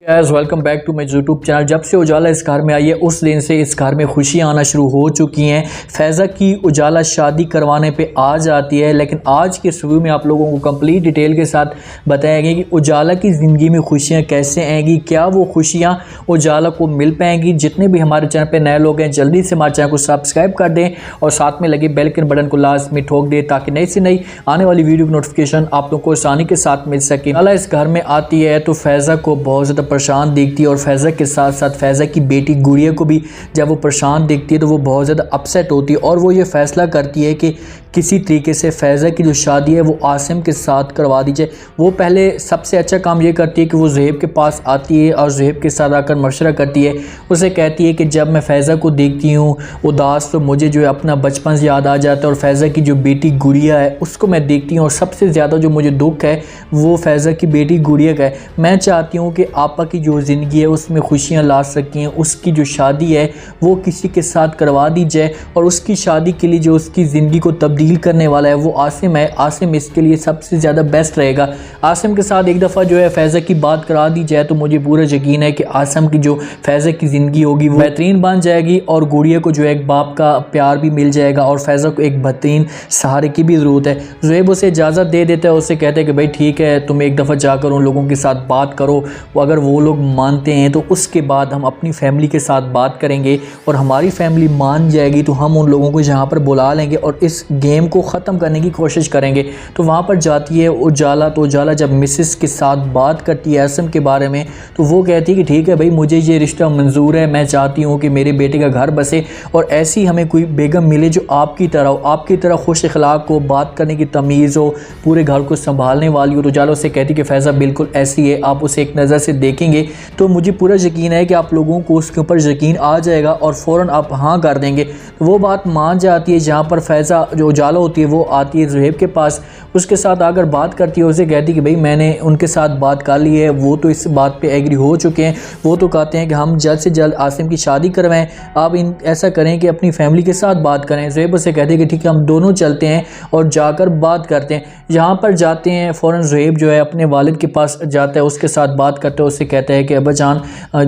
Welcome back to my YouTube channel. जब से उजाला इस घर में आई है उस दिन से इस घर में खुशियाँ आना शुरू हो चुकी हैं। फैज़ा की उजाला शादी करवाने पे आ जाती है, लेकिन आज के इस रिव्यू में आप लोगों को कंप्लीट डिटेल के साथ बताएंगे कि उजाला की ज़िंदगी में खुशियाँ कैसे आएंगी, क्या वो खुशियाँ उजाला को मिल पाएंगी। जितने भी हमारे चैनल पर नए लोग हैं जल्दी से हमारे चैनल को सब्सक्राइब कर दें और साथ में लगे बेल के बटन को लाजमी ठोक दें ताकि नई से नई आने वाली वीडियो की नोटिफिकेशन आप लोग को आसानी के साथ मिल सके। उजाला इस घर में आती है तो फैज़ा को बहुत ज़्यादा परेशान देखती है और फैज़ा के साथ साथ फैज़ा की बेटी गुड़िया को भी जब वो परेशान देखती है तो वो बहुत ज़्यादा अपसेट होती है और वो ये फ़ैसला करती है कि किसी तरीके से फैज़ा की जो शादी है वो आसिम के साथ करवा दी जाए। वो पहले सबसे अच्छा काम ये करती है कि वो ज़ुहैब के पास आती है और ज़ुहैब के साथ आकर मशवरा करती है। उसे कहती है कि जब मैं फ़ैज़ा को देखती हूँ उदास तो मुझे जो है अपना बचपन याद आ जाता है और फैज़ा की जो बेटी गुड़िया है उसको मैं देखती हूँ और सबसे ज़्यादा जो मुझे दुख है वो फैज़ा की बेटी गुड़िया का है। मैं चाहती हूँ कि आपा की जो ज़िंदगी है उसमें खुशियाँ ला सकें, उसकी जो शादी है वो किसी के साथ करवा दी जाए और उसकी शादी के लिए जो उसकी ज़िंदगी को तब्दील करने वाला है वो आसिम है। आसिम इसके लिए सबसे ज़्यादा बेस्ट रहेगा। आसिम के साथ एक दफ़ा जो है फैज़ा की बात करा दी जाए तो मुझे पूरा यकीन है कि आसिम की जो फैज़ा की ज़िंदगी होगी वो बेहतरीन बन जाएगी और गुड़िया को जो है एक बाप का प्यार भी मिल जाएगा और फैज़ा को एक बेहतरीन सहारे की भी ज़रूरत है। ज़ुहैब उसे इजाज़त दे देता है, उसे कहते हैं कि भाई ठीक है तुम एक दफ़ा जाकर उन लोगों के साथ बात करो, अगर वो लोग मानते हैं तो उसके बाद हम अपनी फैमिली के साथ बात करेंगे और हमारी फैमिली मान जाएगी तो हम उन लोगों को यहाँ पर बुला लेंगे और इस गेम को ख़त्म करने की कोशिश करेंगे। तो वहाँ पर जाती है उजाला। तो उजाला जब मिसेस के साथ बात करती है आसिम के बारे में तो वो कहती है कि ठीक है भाई मुझे ये रिश्ता मंजूर है, मैं चाहती हूँ कि मेरे बेटे का घर बसे और ऐसी हमें कोई बेगम मिले जो आपकी तरह हो, आपकी तरह खुश अखलाक हो, बात करने की तमीज़ हो, पूरे घर को संभालने वाली हो। तो उजाला उससे कहती है कि फैज़ा बिल्कुल ऐसी है, आप उसे एक नज़र से देखेंगे तो मुझे पूरा यकीन है कि आप लोगों को उसके ऊपर यकीन आ जाएगा और फ़ौरन आप हाँ कर देंगे। तो वो बात मान जाती है। जहाँ पर फैज़ा जो उजाला होती है वो आती है ज़ुहैब के पास, उसके साथ आकर बात करती है, उसे कहती है कि भाई मैंने उनके साथ बात कर ली है, वो तो इस बात पे एग्री हो चुके हैं, वो तो कहते हैं कि हम जल्द से जल्द आसिम की शादी करवाएं, आप ऐसा करें कि अपनी फैमिली के साथ बात करें। ज़ुहैब उसे कहते हैं कि ठीक है हम दोनों चलते हैं और जाकर बात करते हैं। यहाँ पर जाते हैं फ़ौरन ज़ुहैब जो है अपने वालिद के पास जाता है, उसके साथ बात करते हैं, उससे कहता है कि अब्बा जान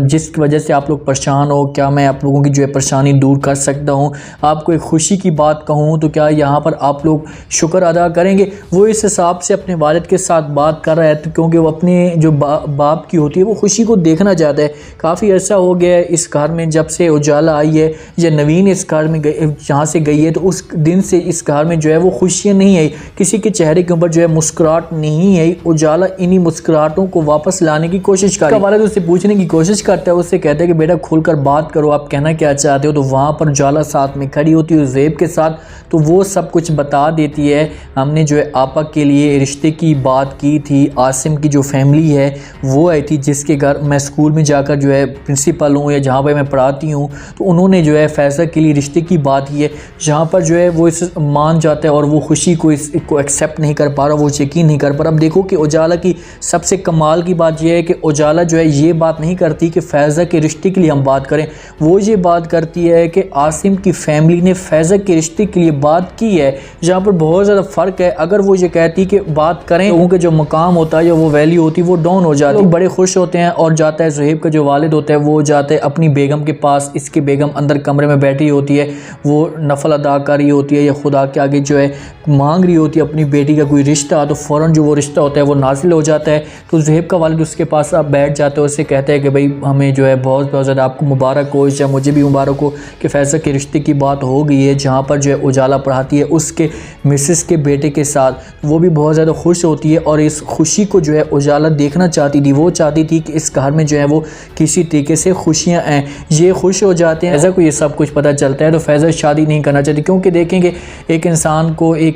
जिस वजह से आप लोग परेशान हो क्या मैं आप लोगों की जो है परेशानी दूर कर सकता हूँ, आपको एक खुशी की बात कहूँ तो क्या यहाँ पर आप लोग शुक्र अदा करेंगे। वो इस हिसाब से अपने वालिद के साथ बात कर रहा है तो क्योंकि वो अपने जो बाप की होती है वो खुशी को देखना चाहता है। काफ़ी ऐसा हो गया है इस घर में जब से उजाला आई है या नवीन इस घर में जहाँ से गई है तो उस दिन से इस घर में जो है वो खुशियाँ नहीं आई, किसी के चेहरे के ऊपर जो है मुस्कुराहट नहीं आई। उजाला इन्हीं मुस्कुराहटों को वापस लाने की कोशिश कर रहा है। वालिद उससे पूछने की कोशिश करता है, उससे कहता है कि बेटा खुलकर बात करो, आप कहना क्या चाहते हो। तो वहाँ पर उजाला साथ में खड़ी होती है ज़ुहैब के साथ, तो वो सब कुछ बता देती है। हमने जो है आपा के लिए रिश्ते की बात की थी, आसिम की जो फैमिली है वो आई थी जिसके घर मैं स्कूल में जाकर जो है प्रिंसिपल हूँ या जहाँ पर मैं पढ़ाती हूँ, तो उन्होंने जो है फैज़ा के लिए रिश्ते की बात की है। जहाँ पर जो है वो इस मान जाता है और वो खुशी को इसको एक्सेप्ट नहीं कर पा रहा, वो यकीन नहीं कर पा रहा। अब देखो कि उजाला की सबसे कमाल की बात यह है कि उजाला जो है ये बात नहीं करती कि फैज़ा के रिश्ते के लिए हम बात करें, वो ये बात करती है कि आसिम की फैमिली ने फैज़ा के रिश्ते के लिए बात की है। जहाँ पर बहुत ज़्यादा फ़र्क है। अगर वो ये कहती कि बात करें, लोगों के जो मकाम होता है या वो वैल्यू होती है वो डाउन हो जाती है। लोग बड़े खुश होते हैं और जाता है ज़ुहैब का जो वालिद होता है वो जाता है अपनी बेगम के पास। इसकी बेगम अंदर कमरे में बैठी होती है, वो नफल अदा कर रही होती है या खुदा के आगे जो है मांग रही होती है अपनी बेटी का कोई रिश्ता, तो फ़ौरन जो वो रिश्ता होता है वो नाजिल हो जाता है। तो ज़ुहैब का वालिद उसके पास अब बैठ जाता है, उससे कहता है कि भाई हमें जो है बहुत ज़्यादा आपको मुबारक हो या मुझे भी मुबारक हो कि फैज़ा के रिश्ते की बात हो गई है। जहाँ पर जो है उजाला पढ़ाती है उसके मिसेस के बेटे के साथ, वो भी बहुत ज़्यादा खुश होती है और इस खुशी को जो है उजाला देखना चाहती थी। वो चाहती थी कि इस घर में जो है वो किसी तरीके से खुशियाँ आएँ, ये खुश हो जाते हैं। फैज़ा को ये सब कुछ पता चलता है तो फैज़ा शादी नहीं करना चाहती, क्योंकि देखेंगे एक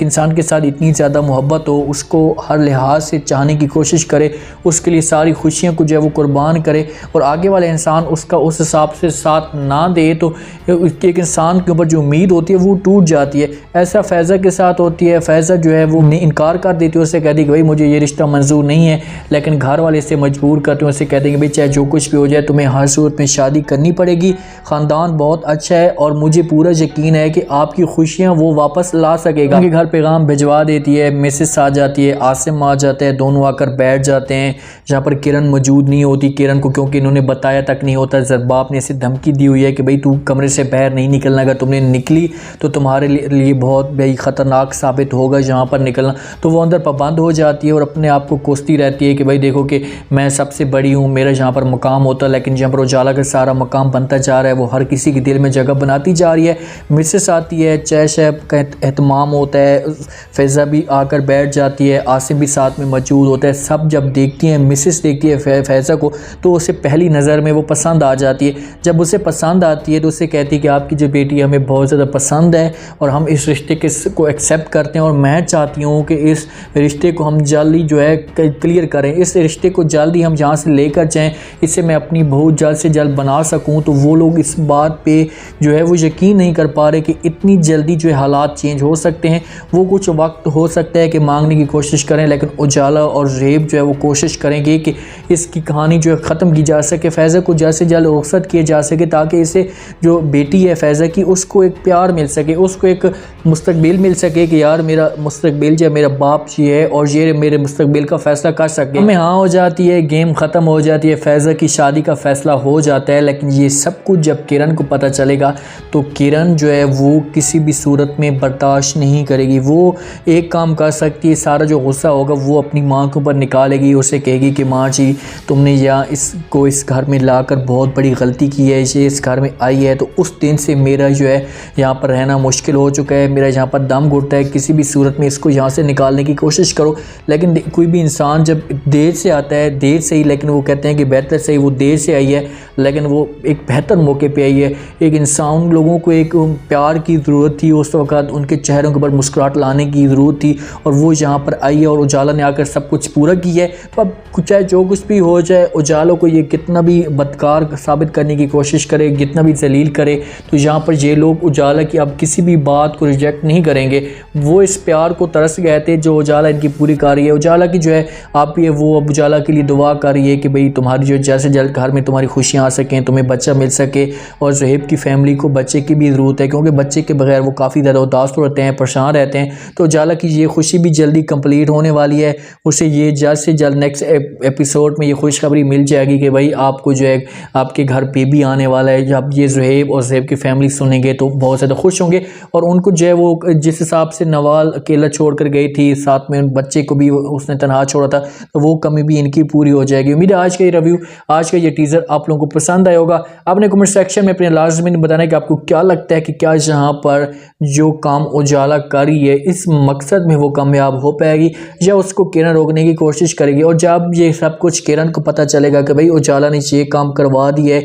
इंसान के साथ इतनी ज़्यादा मोहब्बत हो, उसको हर लिहाज से चाहने की कोशिश करे, उसके लिए सारी खुशियाँ को जो है वो कुर्बान करे और आगे वाला इंसान उसका उस हिसाब से साथ ना दे तो एक इंसान के ऊपर जो उम्मीद होती है वो टूट जाती है। ऐसा फ़ैज़ा के साथ होती है। फ़ैज़ा जो है वो इनकार कर देती है, उससे कहती है कि भाई मुझे ये रिश्ता मंजूर नहीं है, लेकिन घर वाले इसे मजबूर करते हैं, उससे कहते हैं कि भाई चाहे जो कुछ भी हो जाए तुम्हें हर सूरत में शादी करनी पड़ेगी, ख़ानदान बहुत अच्छा है और मुझे पूरा यकीन है कि आपकी खुशियाँ वो वापस ला सकेगा। उनके घर पैगाम भिजवा देती है, मैसेज आ जाती है, आसिम आ जाता है, दोनों आकर बैठ जाते हैं जहाँ पर किरण मौजूद नहीं होती। किरण को क्योंकि इन्होंने बताया तक नहीं होता, ज़रबाब ने इसे धमकी दी हुई है कि भाई तू कमरे से बाहर नहीं निकलना, अगर तुमने निकली तो तुम्हारे लिए बहुत भाई ख़तरनाक साबित होगा जहाँ पर निकलना। तो वो अंदर पाबंद हो जाती है और अपने आप को कोसती रहती है कि भाई देखो कि मैं सबसे बड़ी हूँ, मेरा जहाँ पर मकाम होता है, लेकिन जहाँ पर उजाला का सारा मकाम बनता जा रहा है वो हर किसी के दिल में जगह बनाती जा रही है। मिसेस आती है, चाय शैब का एहतमाम होता है, फ़ैज़ा भी आकर बैठ जाती है, आसिम भी साथ में मौजूद होता है। सब जब देखती हैं, मिसेस देखती है फ़ैज़ा को, तो उसे पहली नज़र में वो पसंद आ जाती है। जब उसे पसंद आती है तो उसे कहती है कि आपकी जो बेटी हमें बहुत ज़्यादा पसंद है और हम इस रिश्ते को एक्सेप्ट करते हैं और मैं चाहती हूँ कि इस रिश्ते को हम जल्दी जो है क्लियर करें, इस रिश्ते को जल्दी हम जहाँ से लेकर जाएँ, इससे मैं अपनी बहुत जल्द से जल्द बना सकूँ। तो वो लोग इस बात पे जो है वो यकीन नहीं कर पा रहे कि इतनी जल्दी जो है हालात चेंज हो सकते हैं। वो कुछ वक्त हो सकता है कि मांगने की कोशिश करें, लेकिन उजाला और ज़ेब जो है वो कोशिश करेंगे कि इसकी कहानी जो है ख़त्म की जा सके, फ़ैज़ा को जल्द से जल्द रुखसत किया जा सके, ताकि इसे जो बेटी है फ़ैज़ा की उसको एक प्यार मिल सके, उसको एक मुस्तकबिल मिल सके कि यार मेरा मुस्तकबिल जो है मेरा बाप जी है और ये मेरे मुस्तकबिल का फ़ैसला कर सके। हमें हाँ हो जाती है, गेम ख़त्म हो जाती है, फ़ैज़ा की शादी का फ़ैसला हो जाता है। लेकिन ये सब कुछ जब किरण को पता चलेगा तो किरण जो है वो किसी भी सूरत में बर्दाश्त नहीं करेगी। वो एक काम कर सकती है, सारा जो गुस्सा होगा वो अपनी माँ के ऊपर निकालेगी, उसे कहेगी कि माँ जी तुमने यहाँ इसको इस घर में लाकर बहुत बड़ी गलती की है, ये इस घर में आई है तो उस दिन से मेरा जो है यहाँ पर रहना मुश्किल हो चुका है, मेरा यहाँ पर दम घुटता है, किसी भी सूरत में इसको यहाँ से निकालने की कोशिश करो। लेकिन कोई भी इंसान जब देर से आता है, देर से ही, लेकिन वो कहते हैं कि बेहतर से ही, वो देर से आई है लेकिन वो एक बेहतर मौके पे आई है। एक इंसान लोगों को एक प्यार की ज़रूरत थी, उस वक़्त उनके चेहरों के ऊपर मुस्कुराहट लाने की ज़रूरत थी और वो यहाँ पर आई है और उजाला ने आकर सब कुछ पूरा किया है। तो अब चाहे जो कुछ भी हो जाए, उजाला को ये कितना भी बदकार साबित करने की कोशिश करे, जितना भी जलील करे, तो यहाँ पर ये लोग उजाला की अब किसी भी बात को रिजेक्ट नहीं करेंगे। वो इस प्यार को तरस गए थे जो उजाला इनकी पूरी कर रही है। उजाला की जो है आप ये वो अब उजाला के लिए दुआ कर रही है कि भाई तुम्हारी जो जैसे जल्द घर में तुम्हारी खुशियाँ आ सकें, तुम्हें बच्चा मिल सके। और ज़ुहैब की फैमिली को बच्चे की भी ज़रूरत है क्योंकि बच्चे के बगैर वो काफ़ी ज़्यादा उदास रहते हैं, परेशान रहते हैं। तो उजाला की ये खुशी भी जल्दी कंप्लीट होने वाली है, उसे ये जल्द से जल्द नेक्स्ट एपिसोड में ये खुशखबरी मिल जाएगी कि भाई आपको जो है आपके घर बेबी आने वाला है। जब ये ज़ुहैब और ज़ुहैब की फैमिली सुनेंगे तो बहुत ज़्यादा खुश होंगे और उनको जो है वो जिस हिसाब से नवाल अकेला छोड़ कर गई थी, साथ में उन बच्चे को भी उसने तनहा छोड़ा था, तो वो कमी भी इनकी पूरी हो जाएगी। उम्मीद है आज का ये रिव्यू, आज का ये टीज़र आप लोगों को पसंद आया होगा। आपने कमेंट सेक्शन में अपने लाजमी बताना है कि आपको क्या लगता है कि क्या यहाँ पर जो काम उजाला कर रही है इस मकसद में वो कामयाब हो पाएगी या उसको किरण रोकने की कोशिश करेगी। और जब ये सब कुछ किरण को पता चलेगा कि भाई उजाला ने ये काम करवा दी है,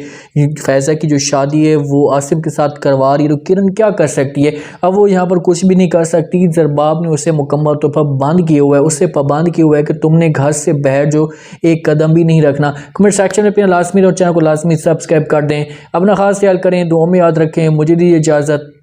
फ़ैज़ा की जो शादी है वो आसिम के साथ करवा रही है, तो किरण क्या कर सकती है? अब वो यहाँ पर कुछ भी नहीं कर सकती। ज़रबाब ने उसे मुकम्मल तौर पर बंद किया हुआ है, उससे पाबंद किया हुआ है कि तुमने घर से बाहर जो एक कदम भी नहीं रखना। कमेंट सेक्शन में अपना लाजमी और चैनल को लाजमी सब्सक्राइब कर दें। अपना खास ख्याल करें, दुआ में याद रखें। मुझे दी इजाज़त।